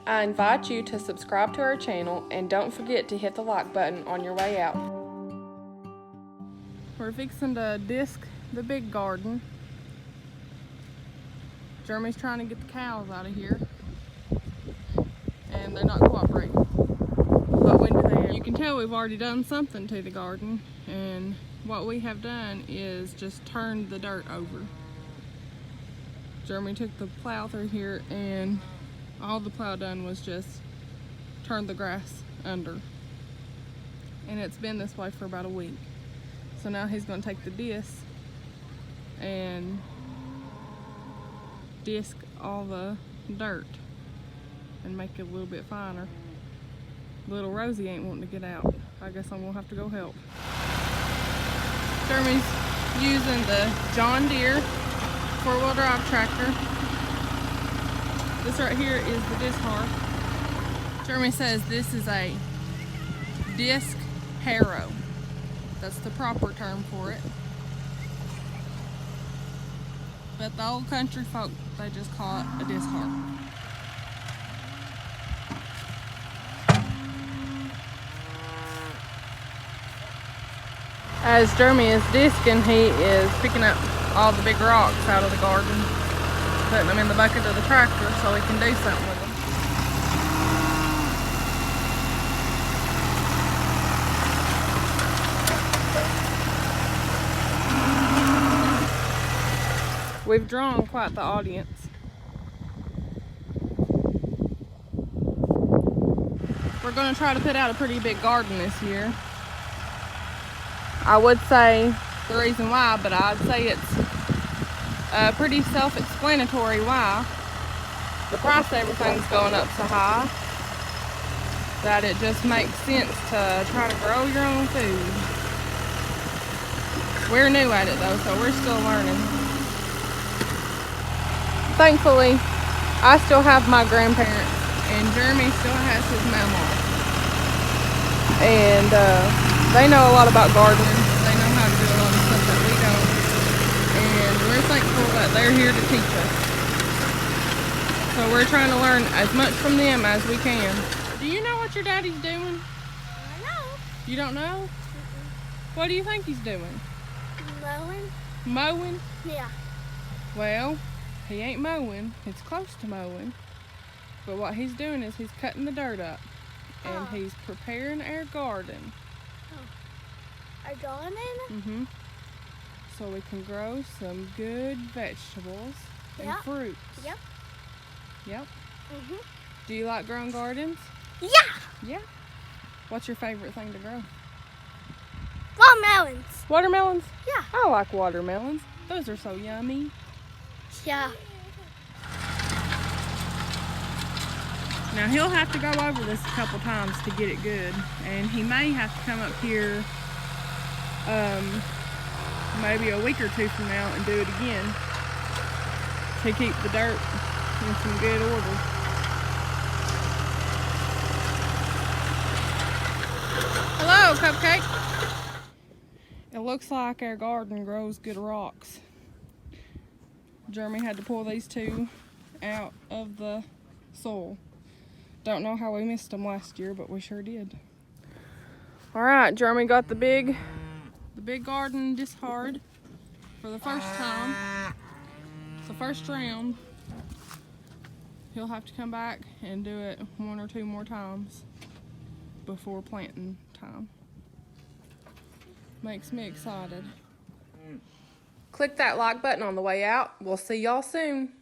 I invite you to subscribe to our channel and don't forget to hit the like button on your way out. We're fixing to disc the big garden. Jeremy's trying to get the cows out of here and they're not cooperating. But when you can tell we've already done something to the garden, and what we have done is just turned the dirt over. Jeremy took the plow through here and all the plow done was just turn the grass under. And it's been this way for about a week. So now he's going to take the disc and disc all the dirt and make it a little bit finer. Little Rosie ain't wanting to get out. I guess I'm going to have to go help. Jeremy's using the John Deere 4-wheel drive tractor. This right here is the Disk Harrow. Jeremy says this is a Disk Harrow. That's the proper term for it. But the old country folk, they just call it a Disk Harrow. As Jeremy is disking, he is picking up all the big rocks out of the garden, putting them in the bucket of the tractor so he can do something with them. We've drawn quite the audience. We're going to try to put out a pretty big garden this year. I would say the reason why, but I'd say it's pretty self-explanatory why. The price of everything's going up so high that it just makes sense to try to grow your own food. We're new at it though, so we're still learning. Thankfully, I still have my grandparents and Jeremy still has his mama. And they know a lot about gardening. They know how to do a lot of stuff that we don't. And we're thankful that they're here to teach us. So we're trying to learn as much from them as we can. Do you know what your daddy's doing? I know. You don't know? What do you think he's doing? Mowing. Mowing? Yeah. Well, he ain't mowing. It's close to mowing. But what he's doing is he's cutting the dirt up. And he's preparing our garden. Our garden? Mm-hmm. So we can grow some good vegetables and fruits. Yep. Yep. Mm-hmm. Do you like growing gardens? Yeah. Yeah. What's your favorite thing to grow? Watermelons. Watermelons? Yeah. I like watermelons. Those are so yummy. Yeah. Now he'll have to go over this a couple times to get it good, and he may have to come up here maybe a week or two from now and do it again to keep the dirt in some good order. Hello, Cupcake. It looks like our garden grows good rocks. Jeremy had to pull these two out of the soil. Don't know how we missed them last year, but we sure did. All right, Jeremy got the big garden Disk Harrowed for the first time. It's the first round. He'll have to come back and do it 1 or 2 more times before planting time. Makes me excited. Click that like button on the way out. We'll see y'all soon.